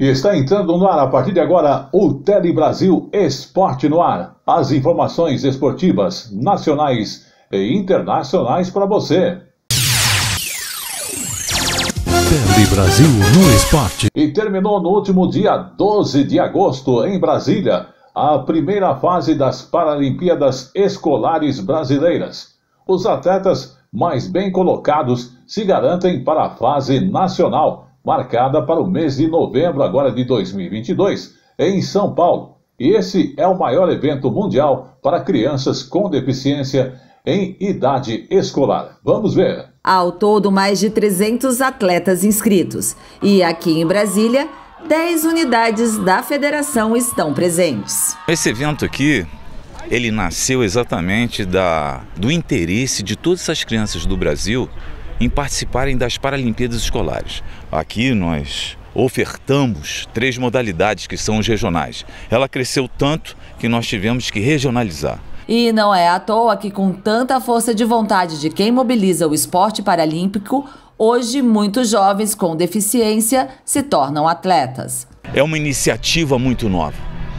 Está entrando no ar a partir de agora o Tele Brasil Esporte no Ar. As informações esportivas nacionais e internacionais para você. Tele Brasil no Esporte. E terminou no último dia 12 de agosto em Brasília a primeira fase das Paralimpíadas Escolares Brasileiras. Os atletas mais bem colocados se garantem para a fase nacional, marcada para o mês de novembro agora de 2022, em São Paulo. E esse é o maior evento mundial para crianças com deficiência em idade escolar. Vamos ver. Ao todo, mais de 300 atletas inscritos. E aqui em Brasília, 10 unidades da federação estão presentes. Esse evento aqui, ele nasceu exatamente do interesse de todas essas crianças do Brasil em participarem das Paralimpíadas Escolares. Aqui nós ofertamos 3 modalidades que são os regionais. Ela cresceu tanto que nós tivemos que regionalizar. E não é à toa que, com tanta força de vontade de quem mobiliza o esporte paralímpico, hoje muitos jovens com deficiência se tornam atletas. É uma iniciativa muito nova,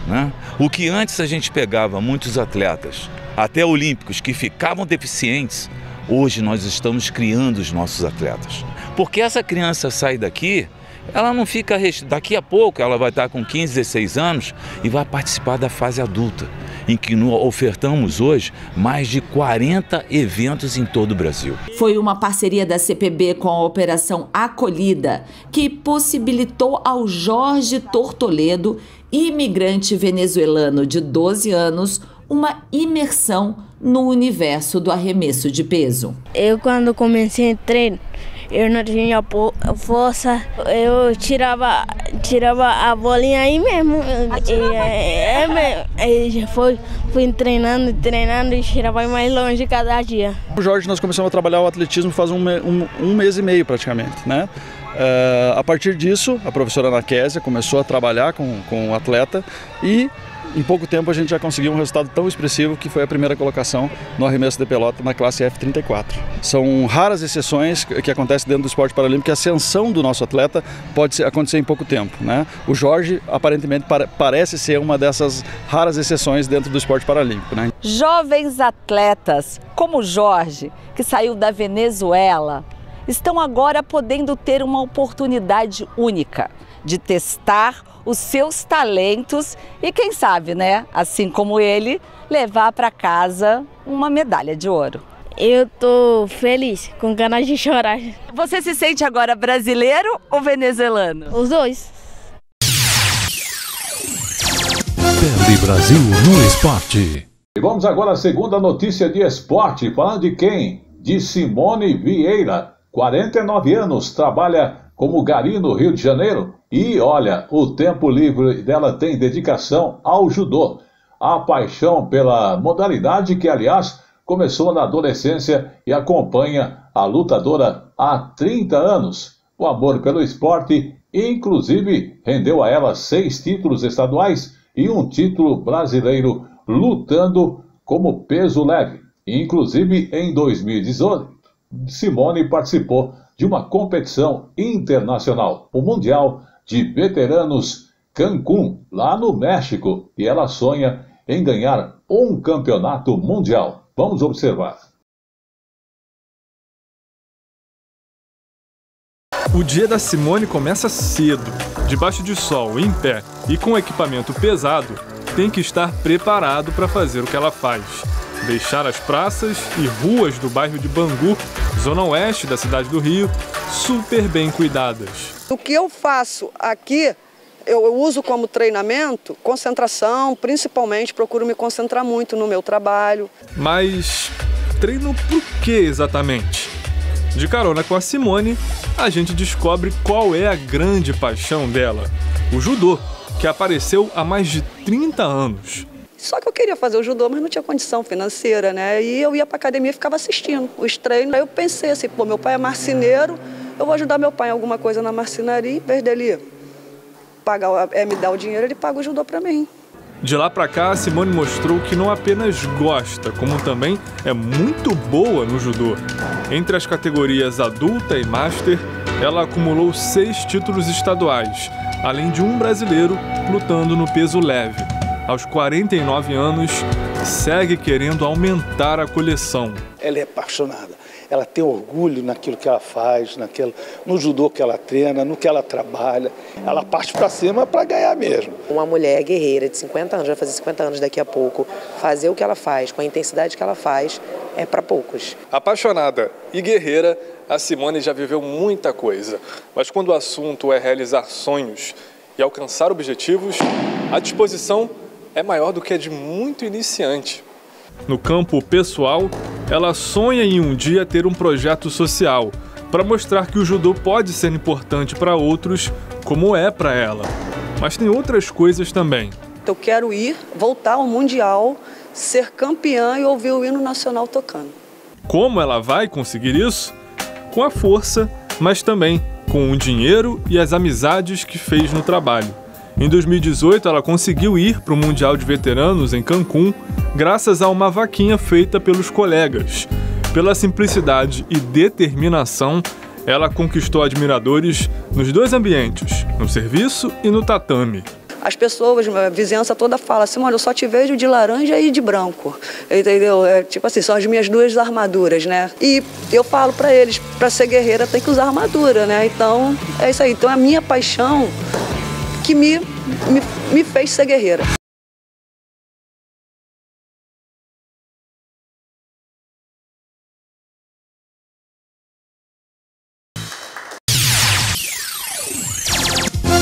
né? O que antes a gente pegava muitos atletas, até olímpicos, que ficavam deficientes, hoje nós estamos criando os nossos atletas. Porque essa criança sai daqui, ela não fica... Daqui a pouco ela vai estar com 15, 16 anos e vai participar da fase adulta, em que ofertamos hoje mais de 40 eventos em todo o Brasil. Foi uma parceria da CPB com a Operação Acolhida que possibilitou ao Jorge Tortoledo, imigrante venezuelano de 12 anos, uma imersão no universo do arremesso de peso. Eu, quando comecei a treinar, eu não tinha força, eu tirava a bolinha aí mesmo. Fui treinando e tirava mais longe cada dia. O Jorge, nós começamos a trabalhar o atletismo faz um mês e meio praticamente, né? A partir disso, a professora Ana Késia começou a trabalhar com o atleta e em pouco tempo a gente já conseguiu um resultado tão expressivo que foi a primeira colocação no arremesso de pelota na classe F34. São raras exceções que acontecem dentro do esporte paralímpico, que a ascensão do nosso atleta pode acontecer em pouco tempo, né? O Jorge aparentemente parece ser uma dessas raras exceções dentro do esporte paralímpico, né? Jovens atletas como o Jorge, que saiu da Venezuela, estão agora podendo ter uma oportunidade única de testar os seus talentos e, quem sabe, né, assim como ele, levar para casa uma medalha de ouro. Eu tô feliz, com ganas de chorar. Você se sente agora brasileiro ou venezuelano? Os dois. Tele Brasil no Esporte. E vamos agora à segunda notícia de esporte, falando de quem? De Simone Vieira, 49 anos, trabalha como gari no Rio de Janeiro. E olha, o tempo livre dela tem dedicação ao judô. A paixão pela modalidade que, aliás, começou na adolescência e acompanha a lutadora há 30 anos. O amor pelo esporte, inclusive, rendeu a ela 6 títulos estaduais e um título brasileiro lutando como peso leve. Inclusive, em 2018, Simone participou de uma competição internacional, o Mundial de Veteranos Cancún, lá no México, e ela sonha em ganhar um campeonato mundial. Vamos observar. O dia da Simone começa cedo, debaixo de sol, em pé e com equipamento pesado, tem que estar preparado para fazer o que ela faz. Deixar as praças e ruas do bairro de Bangu, zona oeste da cidade do Rio, super bem cuidadas. O que eu faço aqui, eu uso como treinamento, concentração, principalmente procuro me concentrar muito no meu trabalho. Mas treino por que exatamente? De carona com a Simone, a gente descobre qual é a grande paixão dela, o judô, que apareceu há mais de 30 anos. Só que eu queria fazer o judô, mas não tinha condição financeira, né? E eu ia para academia e ficava assistindo os treinos. Aí eu pensei assim, pô, meu pai é marceneiro, eu vou ajudar meu pai em alguma coisa na marcenaria, em vez dele me dar o dinheiro, ele paga o judô para mim. De lá pra cá, a Simone mostrou que não apenas gosta, como também é muito boa no judô. Entre as categorias adulta e master, ela acumulou 6 títulos estaduais, além de um brasileiro lutando no peso leve. Aos 49 anos, segue querendo aumentar a coleção. Ela é apaixonada, ela tem orgulho naquilo que ela faz, no judô que ela treina, no que ela trabalha. Ela parte para cima para ganhar mesmo. Uma mulher guerreira de 50 anos, vai fazer 50 anos daqui a pouco, fazer o que ela faz, com a intensidade que ela faz, é para poucos. Apaixonada e guerreira, a Simone já viveu muita coisa. Mas quando o assunto é realizar sonhos e alcançar objetivos, a disposição é maior do que a de muito iniciante. No campo pessoal, ela sonha em um dia ter um projeto social para mostrar que o judô pode ser importante para outros, como é para ela. Mas tem outras coisas também. Eu quero voltar ao Mundial, ser campeã e ouvir o hino nacional tocando. Como ela vai conseguir isso? Com a força, mas também com o dinheiro e as amizades que fez no trabalho. Em 2018, ela conseguiu ir para o Mundial de Veteranos em Cancún, graças a uma vaquinha feita pelos colegas. Pela simplicidade e determinação, ela conquistou admiradores nos dois ambientes, no serviço e no tatame. As pessoas, a vizinhança toda fala, Simone, eu só te vejo de laranja e de branco, entendeu? Tipo assim, são as minhas duas armaduras, né? E eu falo para eles, para ser guerreira tem que usar armadura, né? Então, é isso aí. Então, a minha paixão que me fez ser guerreira.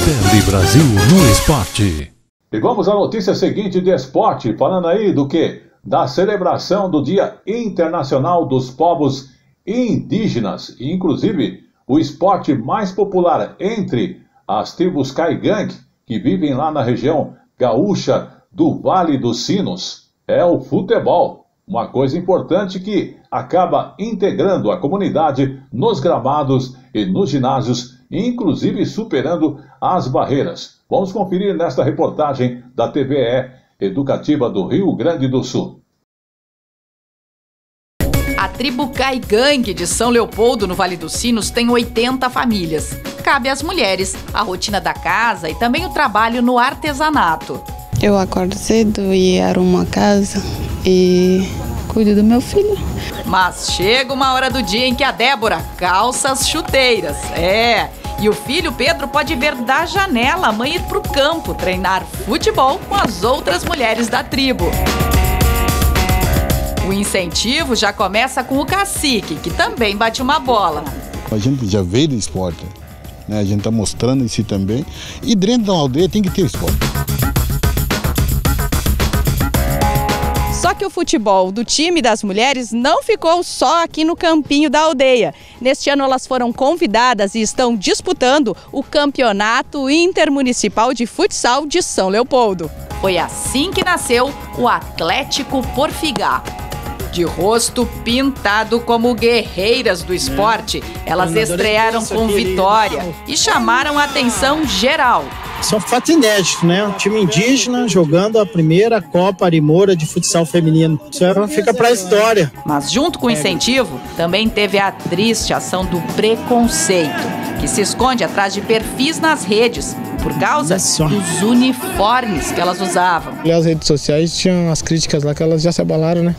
Tele Brasil no Esporte. E vamos à notícia seguinte de esporte, falando aí do quê? Da celebração do Dia Internacional dos Povos Indígenas, e inclusive o esporte mais popular entre as tribos Caigangue, que vivem lá na região gaúcha do Vale dos Sinos, é o futebol. Uma coisa importante que acaba integrando a comunidade nos gramados e nos ginásios, inclusive superando as barreiras. Vamos conferir nesta reportagem da TVE Educativa do Rio Grande do Sul. A tribo Caigangue de São Leopoldo, no Vale dos Sinos, tem 80 famílias. Cabe às mulheres a rotina da casa e também o trabalho no artesanato. Eu acordo cedo e arrumo a casa e cuido do meu filho. Mas chega uma hora do dia em que a Débora calça as chuteiras. E o filho Pedro pode ver da janela a mãe ir pro campo treinar futebol com as outras mulheres da tribo. O incentivo já começa com o cacique, que também bate uma bola. A gente já veio do esporte, né? A gente está mostrando isso também. E dentro da aldeia tem que ter esporte. Só que o futebol do time das mulheres não ficou só aqui no campinho da aldeia. Neste ano elas foram convidadas e estão disputando o Campeonato Intermunicipal de Futsal de São Leopoldo. Foi assim que nasceu o Atlético Porfigá. De rosto pintado como guerreiras do esporte, elas estrearam com vitória e chamaram a atenção geral. Isso é um fato inédito, né? Um time indígena jogando a primeira Copa Arimoura de futsal feminino. Isso fica para a história. Mas junto com o incentivo, também teve a triste ação do preconceito, que se esconde atrás de perfis nas redes, por causa dos uniformes que elas usavam. As redes sociais tinham as críticas lá que elas já se abalaram, né?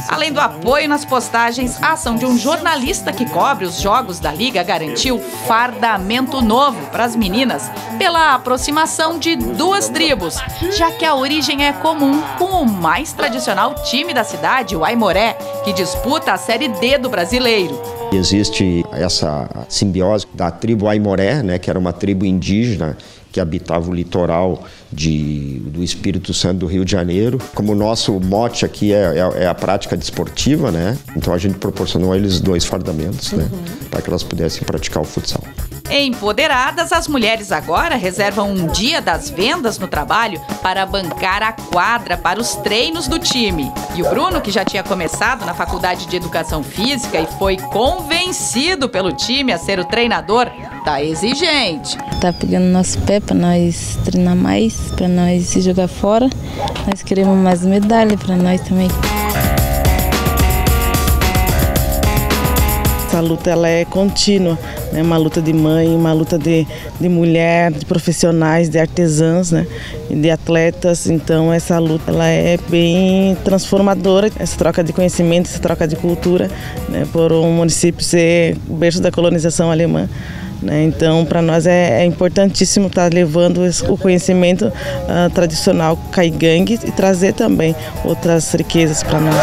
Além do apoio nas postagens, a ação de um jornalista que cobre os jogos da Liga garantiu fardamento novo para as meninas pela aproximação de duas tribos, já que a origem é comum com o mais tradicional time da cidade, o Aimoré, que disputa a Série D do Brasileiro. Existe essa simbiose da tribo Aimoré, né, que era uma tribo indígena que habitava o litoral do Espírito Santo do Rio de Janeiro. Como o nosso mote aqui é a prática desportiva, né? Então a gente proporcionou a eles 2 fardamentos, né? Para que elas pudessem praticar o futsal. Empoderadas, as mulheres agora reservam um dia das vendas no trabalho para bancar a quadra para os treinos do time. E o Bruno, que já tinha começado na Faculdade de Educação Física e foi convencido pelo time a ser o treinador, tá exigente. Tá pegando nosso pé para nós treinar mais, para nós se jogar fora. Nós queremos mais medalha para nós também. Essa luta ela é contínua. né? Uma luta de mãe, uma luta de mulher, de profissionais, de artesãs, né? De atletas. Então essa luta ela é bem transformadora, essa troca de conhecimento, essa troca de cultura, né? Por um município ser o berço da colonização alemã. Então, para nós é importantíssimo estar levando o conhecimento tradicional caigangue e trazer também outras riquezas para nós.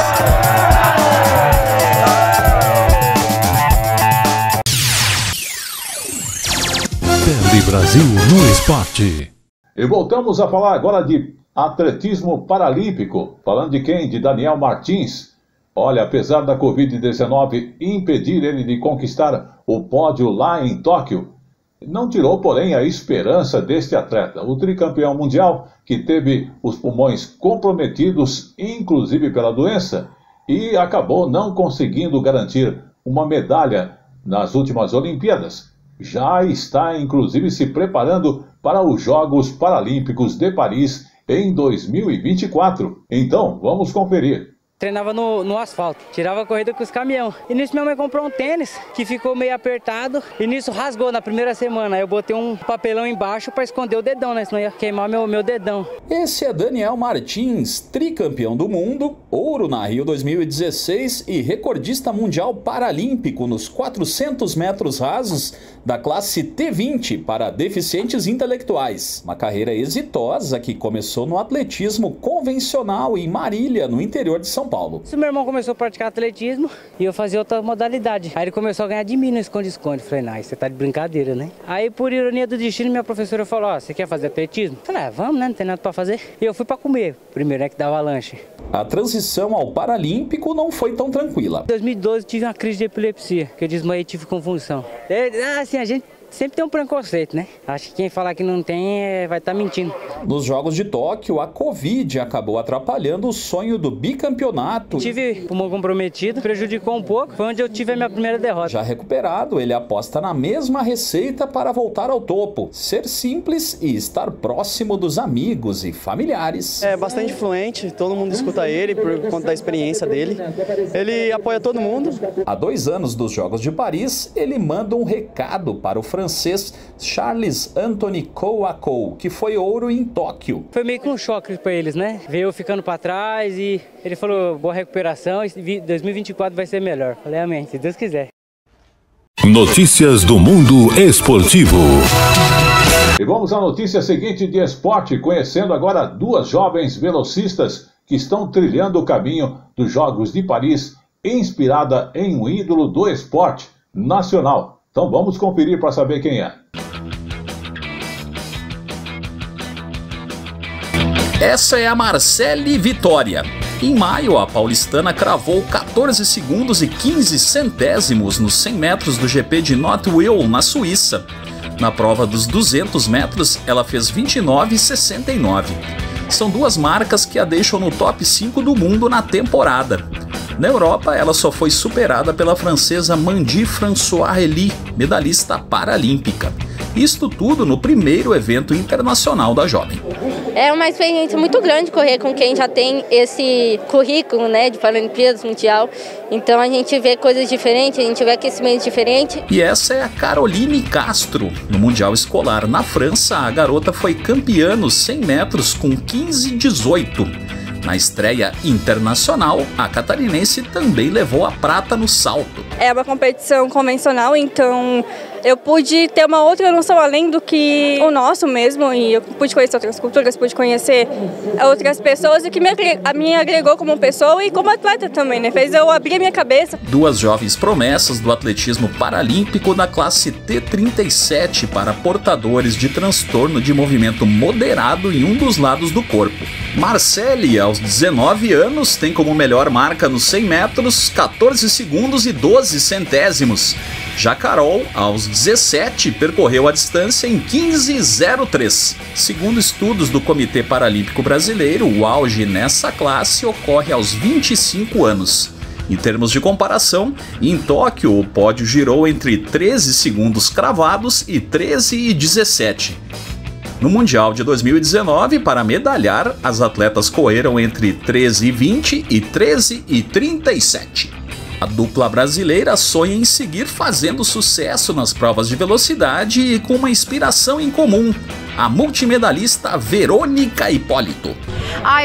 Tele Brasil no Esporte. E voltamos a falar agora de atletismo paralímpico. Falando de quem? De Daniel Martins. Olha, apesar da Covid-19 impedir ele de conquistar o pódio lá em Tóquio, não tirou, porém, a esperança deste atleta. O tricampeão mundial, que teve os pulmões comprometidos, inclusive pela doença, e acabou não conseguindo garantir uma medalha nas últimas Olimpíadas. Já está, inclusive, se preparando para os Jogos Paralímpicos de Paris em 2024. Então, vamos conferir. Treinava no asfalto, tirava a corrida com os caminhões. E nisso minha mãe comprou um tênis que ficou meio apertado e nisso rasgou na primeira semana. Aí eu botei um papelão embaixo para esconder o dedão, né? Senão ia queimar meu dedão. Esse é Daniel Martins, tricampeão do mundo, ouro na Rio 2016 e recordista mundial paralímpico nos 400 metros rasos da classe T20 para deficientes intelectuais. Uma carreira exitosa que começou no atletismo convencional em Marília, no interior de São Paulo. Se meu irmão começou a praticar atletismo e eu fazia outra modalidade. Aí ele começou a ganhar de mim no esconde-esconde. Falei, não, você tá de brincadeira, né? Aí, por ironia do destino, minha professora falou, ó, você quer fazer atletismo? Falei, vamos, né? Não tem nada pra fazer. E eu fui pra comer. Primeiro é que dava lanche. A transição ao paralímpico não foi tão tranquila. Em 2012 tive uma crise de epilepsia, que eu desmaiei e tive convulsão. Assim, a gente sempre tem um preconceito, né? Acho que quem falar que não tem vai estar mentindo. Nos Jogos de Tóquio, a Covid acabou atrapalhando o sonho do bicampeonato. Tive pulmão comprometido, prejudicou um pouco, foi onde eu tive a minha primeira derrota. Já recuperado, ele aposta na mesma receita para voltar ao topo. Ser simples e estar próximo dos amigos e familiares. É bastante influente, todo mundo escuta ele por conta da experiência dele. Ele apoia todo mundo. Há 2 anos dos Jogos de Paris, ele manda um recado para o francês Charles Anthony Kouakou, que foi ouro em Tóquio. Foi meio que um choque para eles, né? Veio eu ficando para trás e ele falou, boa recuperação, 2024 vai ser melhor. Falei, amém, se Deus quiser. Notícias do mundo esportivo. E vamos à notícia seguinte de esporte, conhecendo agora 2 jovens velocistas que estão trilhando o caminho dos Jogos de Paris, inspirada em um ídolo do esporte nacional. Então vamos conferir para saber quem é. Essa é a Marcele Vitória. Em maio, a paulistana cravou 14 segundos e 15 centésimos nos 100 metros do GP de Notwil, na Suíça. Na prova dos 200 metros, ela fez 29,69. São 2 marcas que a deixam no top 5 do mundo na temporada. Na Europa, ela só foi superada pela francesa Mandy François Elie, medalhista paralímpica. Isto tudo no primeiro evento internacional da jovem. É uma experiência muito grande correr com quem já tem esse currículo, né, de Paralimpíadas Mundial. Então a gente vê coisas diferentes, a gente vê aquecimentos diferentes. E essa é a Caroline Castro. No Mundial Escolar na França, a garota foi campeã nos 100 metros com 15,18. Na estreia internacional, a catarinense também levou a prata no salto. É uma competição convencional, então eu pude ter uma outra noção além do que o nosso mesmo, e eu pude conhecer outras culturas, pude conhecer outras pessoas, o que me agregou como pessoa e como atleta também, né? Fez eu abrir a minha cabeça. 2 jovens promessas do atletismo paralímpico da classe T37 para portadores de transtorno de movimento moderado em um dos lados do corpo. Marcele, aos 19 anos, tem como melhor marca nos 100 metros 14 segundos e 12 centésimos. Já Carol, aos 17, percorreu a distância em 15,03. Segundo estudos do Comitê Paralímpico Brasileiro, o auge nessa classe ocorre aos 25 anos. Em termos de comparação, em Tóquio o pódio girou entre 13 segundos cravados e 13,17. No Mundial de 2019, para medalhar, as atletas correram entre 13,20 e 13,37. A dupla brasileira sonha em seguir fazendo sucesso nas provas de velocidade e com uma inspiração em comum, a multimedalista Verônica Hipólito.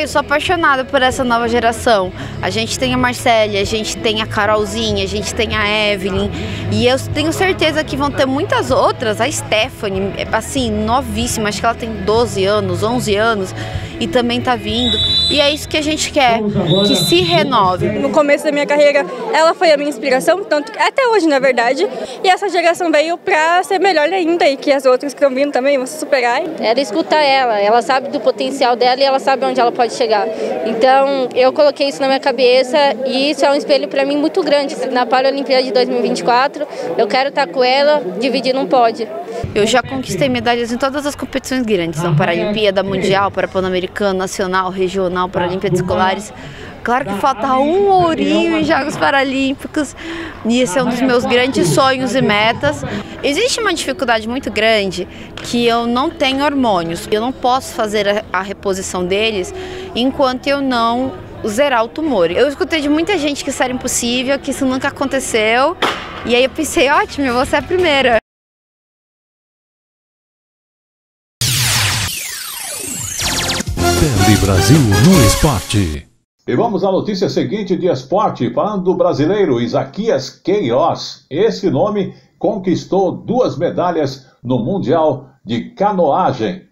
Eu sou apaixonada por essa nova geração. A gente tem a Marcélia, a gente tem a Carolzinha, a gente tem a Evelyn. E eu tenho certeza que vão ter muitas outras. A Stephanie, assim, novíssima, acho que ela tem 12 anos, 11 anos. E também tá vindo. E é isso que a gente quer, que se renove. No começo da minha carreira, ela foi a minha inspiração, tanto até hoje, na verdade. E essa geração veio pra ser melhor ainda e que as outras que estão vindo também vão se superar. Era escutar ela sabe do potencial dela e ela sabe onde ela pode chegar. Então, eu coloquei isso na minha cabeça e isso é um espelho para mim muito grande. Na Paralimpíada de 2024, eu quero estar com ela, dividindo um pódio. Eu já conquistei medalhas em todas as competições grandes, são Paralimpíada, Mundial, Pan-Americano, Nacional, Regional, Paralimpíadas Escolares. Claro que falta um ourinho em Jogos Paralímpicos e esse é um dos meus grandes sonhos e metas. Existe uma dificuldade muito grande que eu não tenho hormônios. Eu não posso fazer a reposição deles enquanto eu não zerar o tumor. Eu escutei de muita gente que isso era impossível, que isso nunca aconteceu. E aí eu pensei, ótimo, eu vou ser a primeira. Tele Brasil no Esporte. E vamos à notícia seguinte de esporte, falando do brasileiro Isaquias Queiroz. Esse nome conquistou 2 medalhas no Mundial de Canoagem,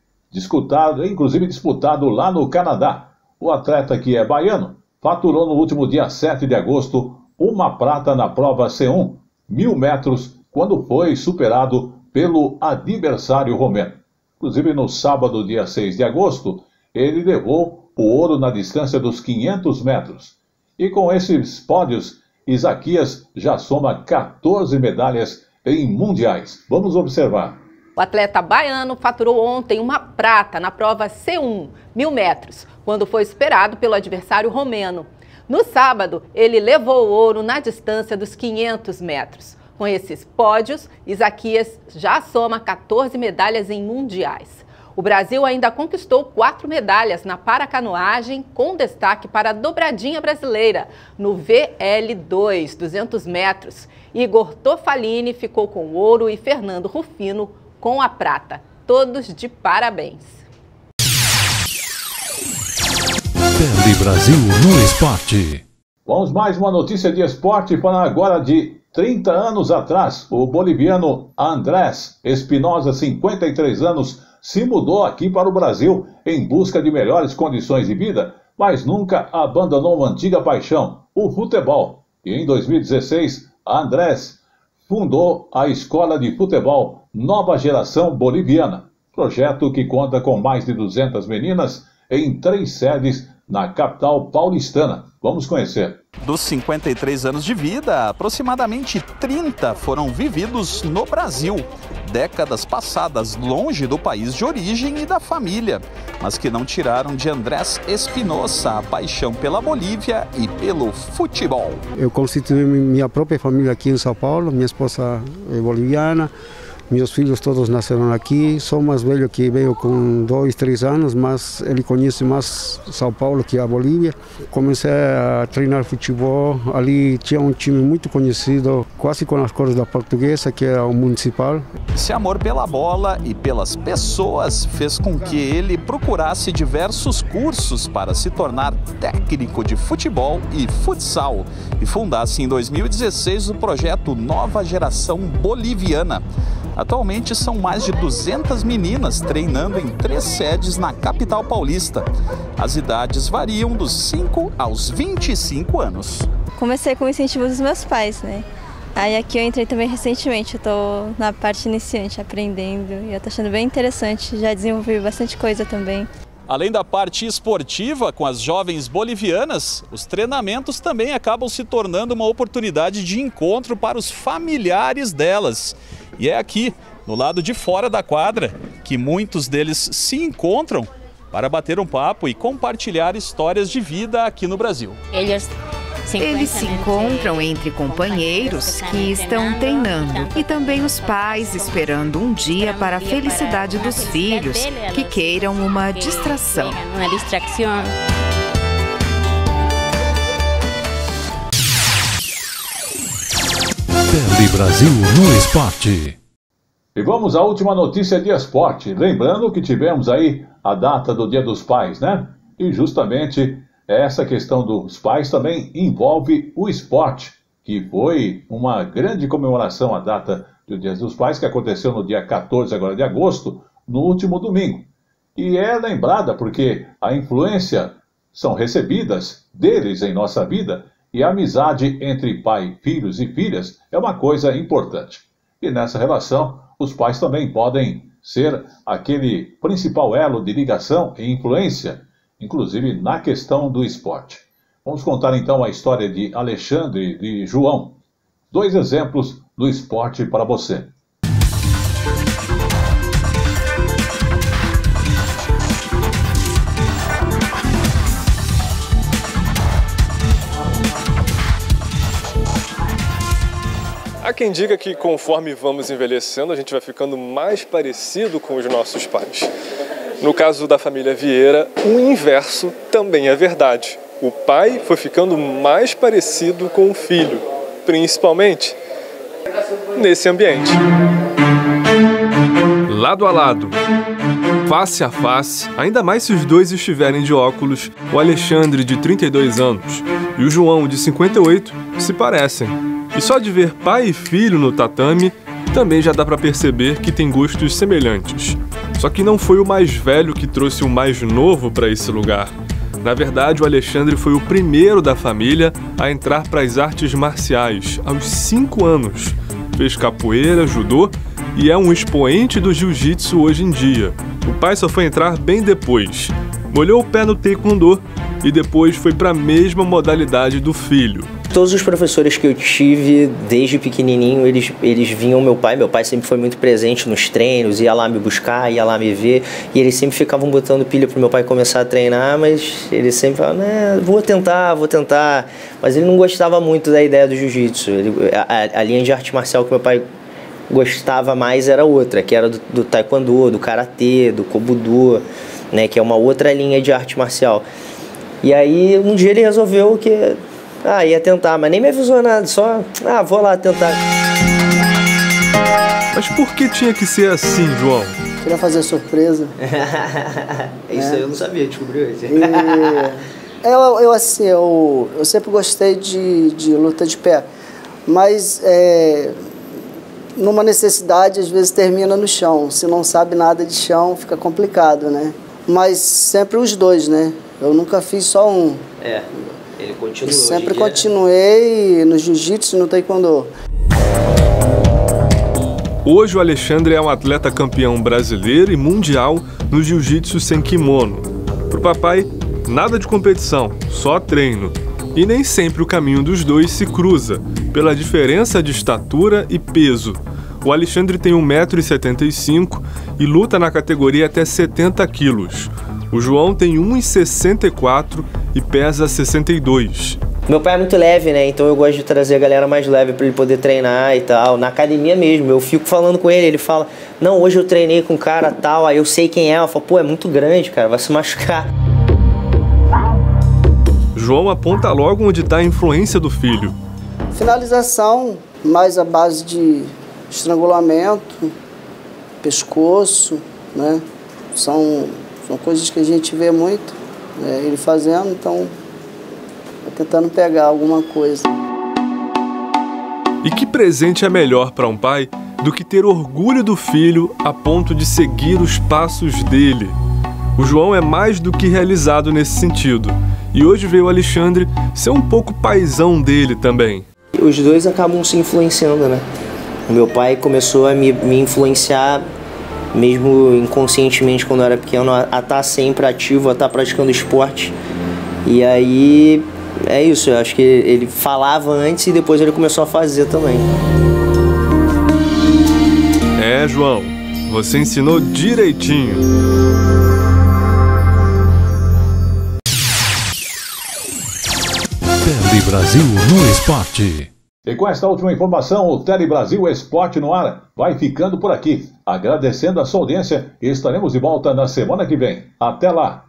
inclusive disputado lá no Canadá. O atleta, que é baiano, faturou no último dia 7 de agosto uma prata na prova C1, 1.000 metros, quando foi superado pelo adversário romeno. Inclusive no sábado, dia 6 de agosto, ele levou o ouro na distância dos 500 metros. E com esses pódios, Isaquias já soma 14 medalhas em mundiais. Vamos observar. O atleta baiano faturou ontem uma prata na prova C1, 1.000 metros, quando foi superado pelo adversário romeno. No sábado, ele levou o ouro na distância dos 500 metros. Com esses pódios, Isaquias já soma 14 medalhas em mundiais. O Brasil ainda conquistou 4 medalhas na paracanoagem, com destaque para a dobradinha brasileira, no VL2, 200 metros. Igor Tofalini ficou com o ouro e Fernando Rufino com a prata. Todos de parabéns. Tele Brasil no Esporte. Vamos mais uma notícia de esporte, falando agora de 30 anos atrás. O boliviano Andrés Espinosa, 53 anos, se mudou aqui para o Brasil em busca de melhores condições de vida, mas nunca abandonou uma antiga paixão, o futebol. E em 2016, Andrés fundou a Escola de Futebol Nova Geração Boliviana, projeto que conta com mais de 200 meninas em 3 sedes na capital paulistana. Vamos conhecer. Dos 53 anos de vida, aproximadamente 30 foram vividos no Brasil. Décadas passadas longe do país de origem e da família, mas que não tiraram de Andrés Espinosa a paixão pela Bolívia e pelo futebol. Eu constituí minha própria família aqui em São Paulo, minha esposa é boliviana. Meus filhos todos nasceram aqui, sou mais velho que veio com 2, 3 anos, mas ele conhece mais São Paulo que a Bolívia. Comecei a treinar futebol, ali tinha um time muito conhecido, quase com as cores da Portuguesa, que era o Municipal. Esse amor pela bola e pelas pessoas fez com que ele procurasse diversos cursos para se tornar técnico de futebol e futsal e fundasse em 2016 o projeto Nova Geração Boliviana. Atualmente são mais de 200 meninas treinando em 3 sedes na capital paulista. As idades variam dos 5 aos 25 anos. Comecei com o incentivo dos meus pais, né? Aí aqui eu entrei também recentemente, eu tô na parte iniciante, aprendendo, e eu tô achando bem interessante, já desenvolvi bastante coisa também. Além da parte esportiva com as jovens bolivianas, os treinamentos também acabam se tornando uma oportunidade de encontro para os familiares delas. E é aqui, no lado de fora da quadra, que muitos deles se encontram para bater um papo e compartilhar histórias de vida aqui no Brasil. Eles se encontram entre companheiros que estão treinando e também os pais esperando um dia para a felicidade dos filhos que queiram uma distração. Tele Brasil no Esporte. E vamos à última notícia de esporte. Lembrando que tivemos aí a data do Dia dos Pais, né? E justamente essa questão dos pais também envolve o esporte, que foi uma grande comemoração, a data do Dia dos Pais, que aconteceu no dia 14 agora de agosto, no último domingo. E é lembrada porque a influência são recebidas deles em nossa vida, e a amizade entre pai, filhos e filhas é uma coisa importante. E nessa relação, os pais também podem ser aquele principal elo de ligação e influência, inclusive na questão do esporte. Vamos contar então a história de Alexandre e de João. 2 exemplos do esporte para você. Há quem diga que conforme vamos envelhecendo, a gente vai ficando mais parecido com os nossos pais. No caso da família Vieira, o inverso também é verdade. O pai foi ficando mais parecido com o filho, principalmente nesse ambiente. Lado a lado, face a face, ainda mais se os dois estiverem de óculos, o Alexandre, de 32 anos, e o João, de 58, se parecem. E só de ver pai e filho no tatame, também já dá para perceber que tem gostos semelhantes. Só que não foi o mais velho que trouxe o mais novo para esse lugar. Na verdade, o Alexandre foi o primeiro da família a entrar para as artes marciais, aos 5 anos. Fez capoeira, judô e é um expoente do jiu-jitsu hoje em dia. O pai só foi entrar bem depois. Molhou o pé no taekwondo e depois foi para a mesma modalidade do filho. Todos os professores que eu tive, desde pequenininho, eles vinham meu pai sempre foi muito presente nos treinos, ia lá me buscar, ia lá me ver, e eles sempre ficavam botando pilha pro meu pai começar a treinar, mas ele sempre falava, né, vou tentar, mas ele não gostava muito da ideia do jiu-jitsu. A linha de arte marcial que meu pai gostava mais era outra, que era do taekwondo, do karatê, do kobudo, né, que é uma outra linha de arte marcial. E aí um dia ele resolveu que ia tentar, mas nem me avisou nada, só, vou lá tentar. Mas por que tinha que ser assim, João? Queria fazer surpresa. Isso aí eu não sabia, descobriu isso. Eu sempre gostei de luta de pé, mas numa necessidade, às vezes termina no chão. Se não sabe nada de chão, fica complicado, né? Mas sempre os dois, né? Eu nunca fiz só um. Ele continua. Eu sempre continuei no jiu-jitsu e no taekwondo. Hoje o Alexandre é um atleta campeão brasileiro e mundial no jiu-jitsu sem kimono. Pro papai, nada de competição, só treino. E nem sempre o caminho dos dois se cruza, pela diferença de estatura e peso. O Alexandre tem 1,75 m e luta na categoria até 70 quilos. O João tem 1,64 m e pesa 62. Meu pai é muito leve, né? Então eu gosto de trazer a galera mais leve para ele poder treinar e tal. Na academia mesmo, eu fico falando com ele fala, não, hoje eu treinei com um cara tal, aí eu sei quem é. Eu falo, pô, é muito grande, cara, vai se machucar. João aponta logo onde está a influência do filho. Finalização, mais a base de estrangulamento, pescoço, né? São coisas que a gente vê muito, ele fazendo, então tentando pegar alguma coisa. E que presente é melhor para um pai do que ter orgulho do filho a ponto de seguir os passos dele? O João é mais do que realizado nesse sentido. E hoje veio o Alexandre ser um pouco paizão dele também. Os dois acabam se influenciando, né? O meu pai começou a me influenciar, mesmo inconscientemente quando eu era pequeno, a estar sempre ativo, a estar praticando esporte. E aí, é isso, eu acho que ele falava antes e depois ele começou a fazer também. João, você ensinou direitinho. Tele Brasil no Esporte. E com esta última informação, o Tele Brasil Esporte no ar vai ficando por aqui. Agradecendo a sua audiência e estaremos de volta na semana que vem. Até lá!